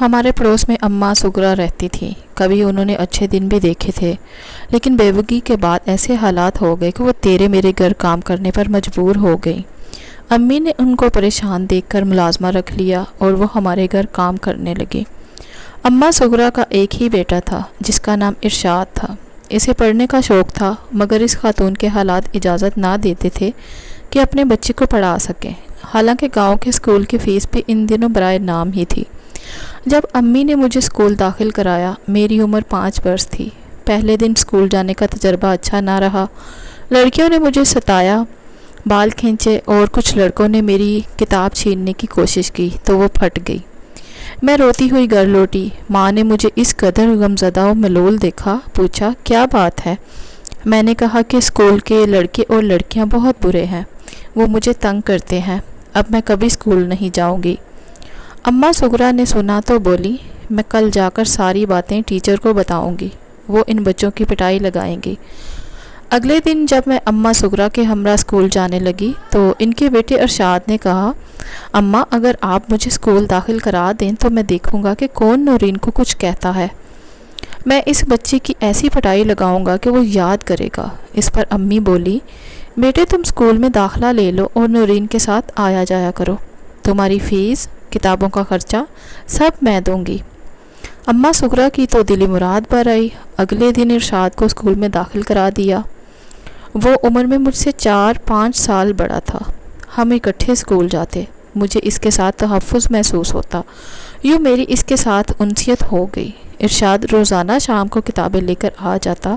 ہمارے پڑوس میں اماں سغرا رہتی تھی۔ کبھی انہوں نے اچھے دن بھی دیکھے تھے، لیکن بیوگی کے بعد ایسے حالات ہو گئے کہ وہ تیرے میرے گھر کام کرنے پر مجبور ہو گئی۔ امی نے ان کو پریشان دیکھ کر ملازمہ رکھ لیا اور وہ ہمارے گھر کام کرنے لگی۔ اماں سغرا کا ایک ہی بیٹا تھا جس کا نام ارشاد تھا۔ اسے پڑھنے کا شوق تھا، مگر اس خاتون کے حالات اجازت نہ دیتے تھے کہ اپنے بچے کو پڑھا سکیں، حالانکہ گاؤں کے اسکول کی فیس بھی ان دنوں برائے نام ہی تھی۔ جب امی نے مجھے اسکول داخل کرایا، میری عمر 5 برس تھی۔ پہلے دن اسکول جانے کا تجربہ اچھا نہ رہا۔ لڑکیوں نے مجھے ستایا، بال کھینچے اور کچھ لڑکوں نے میری کتاب چھیننے کی کوشش کی تو وہ پھٹ گئی۔ میں روتی ہوئی گھر لوٹی۔ ماں نے مجھے اس قدر غمزدہ و ملول دیکھا، پوچھا کیا بات ہے؟ میں نے کہا کہ اسکول کے لڑکے اور لڑکیاں بہت برے ہیں، وہ مجھے تنگ کرتے ہیں، اب میں کبھی اسکول نہیں جاؤں گی۔ اماں سغرا نے سنا تو بولی، میں کل جا کر ساری باتیں ٹیچر کو بتاؤں گی، وہ ان بچوں کی پٹائی لگائیں گی۔ اگلے دن جب میں اماں سغرا کے ہمراہ اسکول جانے لگی تو ان کے بیٹے ارشاد نے کہا، اماں اگر آپ مجھے اسکول داخل کرا دیں تو میں دیکھوں گا کہ کون نورین کو کچھ کہتا ہے، میں اس بچے کی ایسی پٹائی لگاؤں گا کہ وہ یاد کرے گا۔ اس پر امی بولی، بیٹے تم اسکول میں داخلہ لے لو اور نورین کے ساتھ آیا جایا کرو، تمہاری فیس، کتابوں کا خرچہ سب میں دوں گی۔ اماں سغرا کی تو دلی مراد پر آئی۔ اگلے دن ارشاد کو اسکول میں داخل کرا دیا۔ وہ عمر میں مجھ سے 4-5 سال بڑا تھا۔ ہم اکٹھے اسکول جاتے، مجھے اس کے ساتھ تحفظ محسوس ہوتا، یوں میری اس کے ساتھ انسیت ہو گئی۔ ارشاد روزانہ شام کو کتابیں لے کر آ جاتا،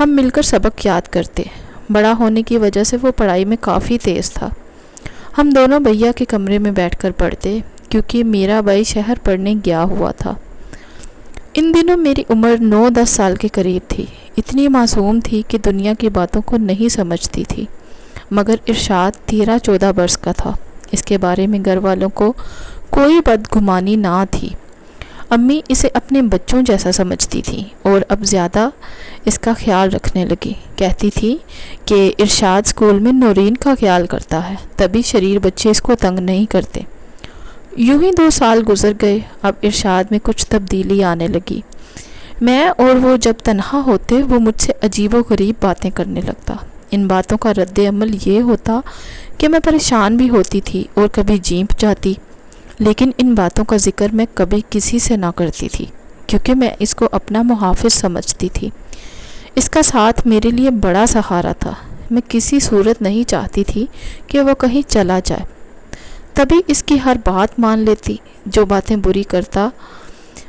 ہم مل کر سبق یاد کرتے۔ بڑا ہونے کی وجہ سے وہ پڑھائی میں کافی تیز تھا۔ ہم دونوں بھیا کے کمرے میں بیٹھ کر پڑھتے، کیونکہ میرا بھائی شہر پڑھنے گیا ہوا تھا۔ ان دنوں میری عمر 9-10 سال کے قریب تھی، اتنی معصوم تھی کہ دنیا کی باتوں کو نہیں سمجھتی تھی، مگر ارشاد 13-14 برس کا تھا۔ اس کے بارے میں گھر والوں کو کوئی بدگمانی نہ تھی۔ امی اسے اپنے بچوں جیسا سمجھتی تھی اور اب زیادہ اس کا خیال رکھنے لگی۔ کہتی تھی کہ ارشاد اسکول میں نورین کا خیال کرتا ہے، تبھی شریر بچے اس کو تنگ نہیں کرتے۔ یوں ہی 2 سال گزر گئے۔ اب ارشاد میں کچھ تبدیلی آنے لگی۔ میں اور وہ جب تنہا ہوتے وہ مجھ سے عجیب و غریب باتیں کرنے لگتا۔ ان باتوں کا رد عمل یہ ہوتا کہ میں پریشان بھی ہوتی تھی اور کبھی جھینپ جاتی، لیکن ان باتوں کا ذکر میں کبھی کسی سے نہ کرتی تھی، کیونکہ میں اس کو اپنا محافظ سمجھتی تھی۔ اس کا ساتھ میرے لیے بڑا سہارا تھا۔ میں کسی صورت نہیں چاہتی تھی کہ وہ کہیں چلا جائے، تبھی اس کی ہر بات مان لیتی، جو باتیں بری کرتا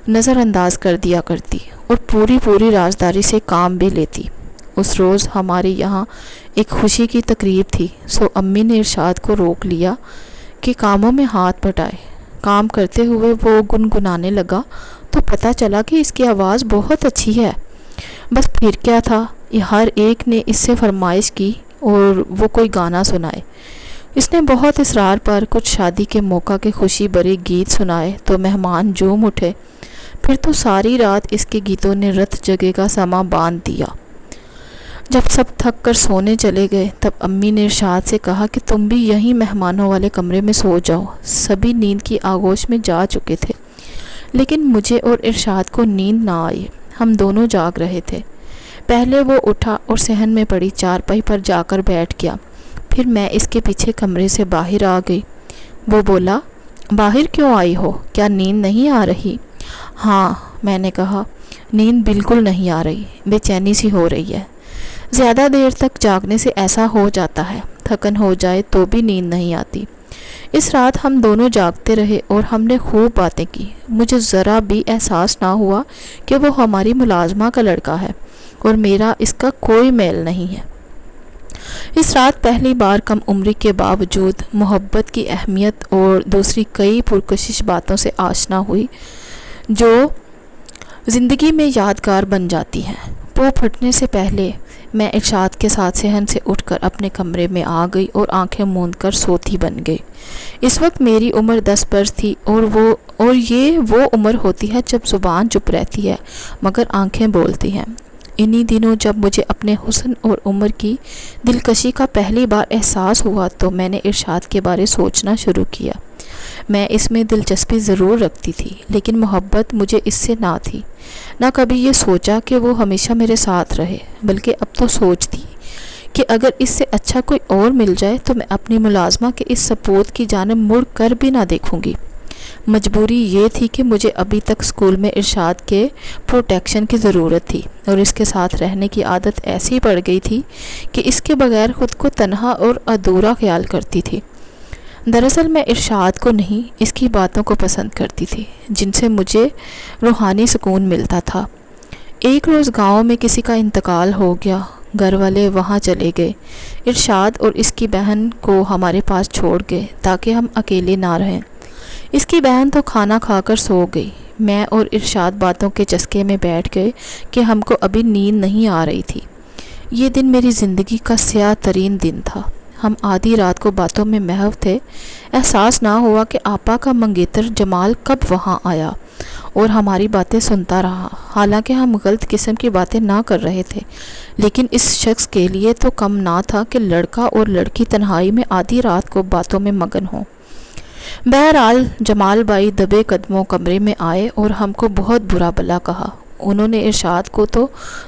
نظر انداز کر دیا کرتی اور پوری رازداری سے کام بھی لیتی۔ اس روز ہمارے یہاں ایک خوشی کی تقریب تھی، سو امی نے ارشاد کو روک لیا کہ کاموں میں ہاتھ بٹائے۔ کام کرتے ہوئے وہ گنگنانے لگا تو پتہ چلا کہ اس کی آواز بہت اچھی ہے۔ بس پھر کیا تھا، یہ ہر ایک نے اس سے فرمائش کی اور وہ کوئی گانا سنائے۔ اس نے بہت اصرار پر کچھ شادی کے موقع کے خوشی بھرے گیت سنائے تو مہمان جھوم اٹھے۔ پھر تو ساری رات اس کے گیتوں نے رت جگے کا سما باندھ دیا۔ جب سب تھک کر سونے چلے گئے تب امی نے ارشاد سے کہا کہ تم بھی یہیں مہمانوں والے کمرے میں سو جاؤ۔ سبھی نیند کی آغوش میں جا چکے تھے، لیکن مجھے اور ارشاد کو نیند نہ آئی۔ ہم دونوں جاگ رہے تھے۔ پہلے وہ اٹھا اور صحن میں پڑی چارپائی پر جا کر بیٹھ گیا، پھر میں اس کے پیچھے کمرے سے باہر آ گئی۔ وہ بولا، باہر کیوں آئی ہو؟ کیا نیند نہیں آ رہی؟ ہاں، میں نے کہا، نیند بالکل نہیں آ رہی، بے چینی سی ہو رہی ہے۔ زیادہ دیر تک جاگنے سے ایسا ہو جاتا ہے، تھکن ہو جائے تو بھی نیند نہیں آتی۔ اس رات ہم دونوں جاگتے رہے اور ہم نے خوب باتیں کی۔ مجھے ذرا بھی احساس نہ ہوا کہ وہ ہماری ملازمہ کا لڑکا ہے اور میرا اس کا کوئی میل نہیں ہے۔ اس رات پہلی بار کم عمری کے باوجود محبت کی اہمیت اور دوسری کئی پرکشش باتوں سے آشنا ہوئی جو زندگی میں یادگار بن جاتی ہیں۔ پو پھٹنے سے پہلے میں ارشاد کے ساتھ صحن سے اٹھ کر اپنے کمرے میں آ گئی اور آنکھیں موند کر سوتی بن گئی۔ اس وقت میری عمر 10 برس تھی اور یہ وہ عمر ہوتی ہے جب زبان چپ رہتی ہے مگر آنکھیں بولتی ہیں۔ انہی دنوں جب مجھے اپنے حسن اور عمر کی دلکشی کا پہلی بار احساس ہوا تو میں نے ارشاد کے بارے سوچنا شروع کیا۔ میں اس میں دلچسپی ضرور رکھتی تھی، لیکن محبت مجھے اس سے نہ تھی۔ نہ کبھی یہ سوچا کہ وہ ہمیشہ میرے ساتھ رہے، بلکہ اب تو سوچتی کہ اگر اس سے اچھا کوئی اور مل جائے تو میں اپنی ملازمہ کے اس سپوت کی جانب مڑ کر بھی نہ دیکھوں گی۔ مجبوری یہ تھی کہ مجھے ابھی تک اسکول میں ارشاد کے پروٹیکشن کی ضرورت تھی، اور اس کے ساتھ رہنے کی عادت ایسی پڑ گئی تھی کہ اس کے بغیر خود کو تنہا اور ادھورا خیال کرتی تھی۔ دراصل میں ارشاد کو نہیں، اس کی باتوں کو پسند کرتی تھی، جن سے مجھے روحانی سکون ملتا تھا۔ ایک روز گاؤں میں کسی کا انتقال ہو گیا، گھر والے وہاں چلے گئے۔ ارشاد اور اس کی بہن کو ہمارے پاس چھوڑ گئے تاکہ ہم اکیلے نہ رہیں۔ اس کی بہن تو کھانا کھا کر سو گئی۔ میں اور ارشاد باتوں کے چسکے میں بیٹھ گئے کہ ہم کو ابھی نیند نہیں آ رہی تھی۔ یہ دن میری زندگی کا سیاہ ترین دن تھا۔ ہم آدھی رات کو باتوں میں محو تھے۔ احساس نہ ہوا کہ آپا کا منگیتر جمال کب وہاں آیا اور ہماری باتیں سنتا رہا۔ حالانکہ ہم غلط قسم کی باتیں نہ کر رہے تھے، لیکن اس شخص کے لیے تو کم نہ تھا کہ لڑکا اور لڑکی تنہائی میں آدھی رات کو باتوں میں مگن ہوں۔ بہرحال جمال بھائی دبے قدموں کمرے میں آئے اور ہم کو بہت برا بھلا کہا۔ انہوں نے ارشاد کو تو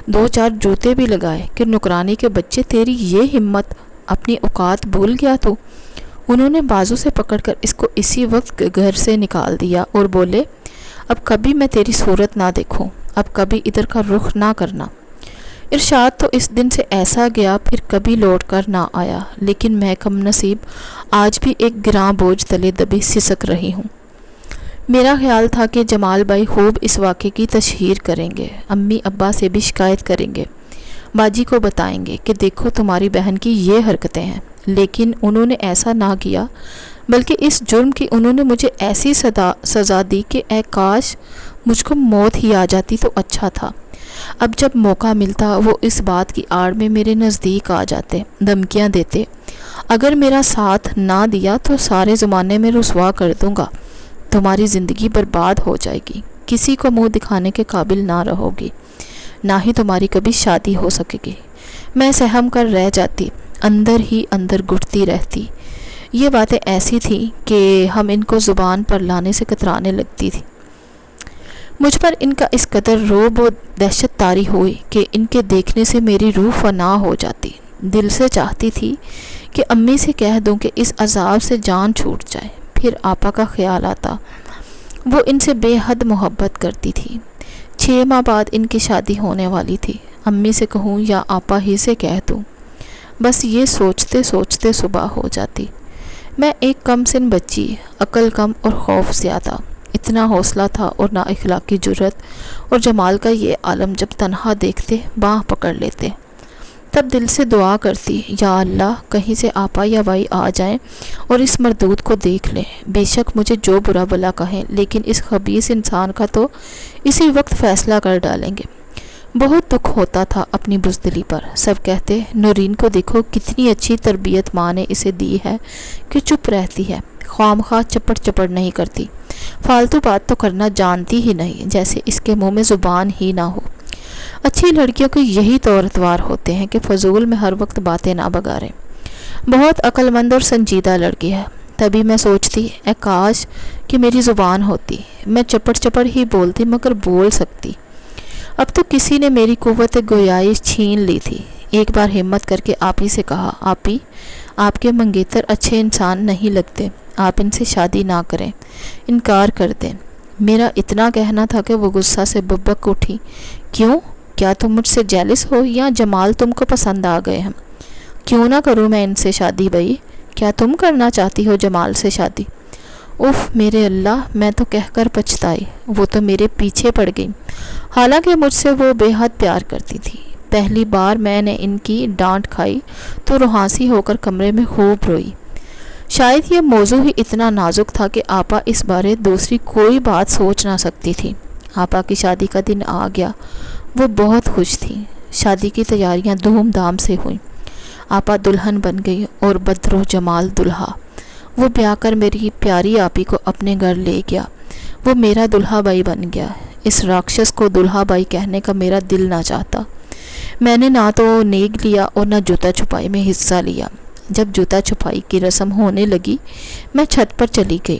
2-4 جوتے بھی لگائے کہ نکرانی کے بچے، تیری یہ ہمت، اپنی اوقات بھول گیا تو۔ انہوں نے بازو سے پکڑ کر اس کو اسی وقت گھر سے نکال دیا اور بولے، اب کبھی میں تیری صورت نہ دیکھوں، اب کبھی ادھر کا رخ نہ کرنا۔ ارشاد تو اس دن سے ایسا گیا، پھر کبھی لوٹ کر نہ آیا، لیکن میں کم نصیب آج بھی ایک گراں بوجھ تلے دبی سسک رہی ہوں۔ میرا خیال تھا کہ جمال بھائی خوب اس واقعے کی تشہیر کریں گے، امی ابا سے بھی شکایت کریں گے، باجی کو بتائیں گے کہ دیکھو تمہاری بہن کی یہ حرکتیں ہیں، لیکن انہوں نے ایسا نہ کیا، بلکہ اس جرم کی انہوں نے مجھے ایسی سزا دی کہ اے کاش مجھ کو موت ہی آ جاتی تو اچھا تھا۔ اب جب موقع ملتا وہ اس بات کی آڑ میں میرے نزدیک آ جاتے، دھمکیاں دیتے، اگر میرا ساتھ نہ دیا تو سارے زمانے میں رسوا کر دوں گا، تمہاری زندگی برباد ہو جائے گی، کسی کو منہ دکھانے کے قابل نہ رہو گی، نہ ہی تمہاری کبھی شادی ہو سکے گی۔ میں سہم کر رہ جاتی، اندر ہی اندر گھٹتی رہتی۔ یہ باتیں ایسی تھیں کہ ہم ان کو زبان پر لانے سے کترانے لگتی تھی۔ مجھ پر ان کا اس قدر رعب و دہشت طاری ہوئی کہ ان کے دیکھنے سے میری روح فنا ہو جاتی۔ دل سے چاہتی تھی کہ امی سے کہہ دوں کہ اس عذاب سے جان چھوٹ جائے۔ پھر آپا کا خیال آتا، وہ ان سے بے حد محبت کرتی تھی۔ 6 ماہ بعد ان کی شادی ہونے والی تھی۔ امی سے کہوں یا آپا ہی سے کہہ دوں، بس یہ سوچتے سوچتے صبح ہو جاتی۔ میں ایک کم سن بچی، عقل کم اور خوف زیادہ، اتنا حوصلہ تھا اور نا اخلاقی جرت، اور جمال کا یہ عالم جب تنہا دیکھتے باہ پکڑ لیتے۔ تب دل سے دعا کرتی، یا اللہ کہیں سے آپا یا بھائی آ جائیں اور اس مردود کو دیکھ لیں، بے شک مجھے جو برا بلا کہیں، لیکن اس خبیث انسان کا تو اسی وقت فیصلہ کر ڈالیں گے۔ بہت دکھ ہوتا تھا اپنی بزدلی پر۔ سب کہتے، نورین کو دیکھو کتنی اچھی تربیت ماں نے اسے دی ہے کہ چپ رہتی ہے، خواہ چپڑ چپڑ نہیں کرتی، فالتو بات تو کرنا جانتی ہی نہیں، جیسے اس کے منہ میں زبان ہی نہ ہو۔ اچھی لڑکیوں کے یہی طور اتوار ہوتے ہیں کہ فضول میں ہر وقت باتیں نہ بگاریں۔ بہت عقل مند اور سنجیدہ لڑکی ہے۔ تبھی میں سوچتی، اے کاش کہ میری زبان ہوتی، میں چپڑ چپڑ ہی بولتی مگر بول سکتی۔ اب تو کسی نے میری قوت گویائی چھین لی تھی۔ ایک بار ہمت کر کے آپی سے کہا، آپی آپ کے منگیتر اچھے انسان نہیں لگتے، آپ ان سے شادی نہ کریں، انکار کر دیں۔ میرا اتنا کہنا تھا کہ وہ غصہ سے ببک اٹھی، کیوں؟ کیا تم مجھ سے جیلس ہو یا جمال تم کو پسند آ گئے ہیں؟ کیوں نہ کروں میں ان سے شادی بھائی؟ کیا تم کرنا چاہتی ہو جمال سے شادی؟ اف میرے اللہ، میں تو کہہ کر پچھتائی، وہ تو میرے پیچھے پڑ گئی، حالانکہ مجھ سے وہ بے حد پیار کرتی تھی۔ پہلی بار میں نے ان کی ڈانٹ کھائی تو روحانسی ہو کر کمرے میں خوب روئی۔ شاید یہ موضوع ہی اتنا نازک تھا کہ آپا اس بارے دوسری کوئی بات سوچ نہ سکتی تھی۔ آپا کی شادی کا دن آ گیا، وہ بہت خوش تھی۔ شادی کی تیاریاں دھوم دھام سے ہوئیں۔ آپا دلہن بن گئی اور بدرو جمال دلہا۔ وہ بیاہ کر میری پیاری آپی کو اپنے گھر لے گیا۔ وہ میرا دلہا بھائی بن گیا۔ اس راکشس کو دلہا بھائی کہنے کا میرا دل نہ چاہتا۔ میں نے نہ تو نیگ لیا اور نہ جوتا چھپائی میں حصہ لیا۔ جب جوتا چھپائی کی رسم ہونے لگی، میں چھت پر چلی گئی۔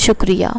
شکریہ۔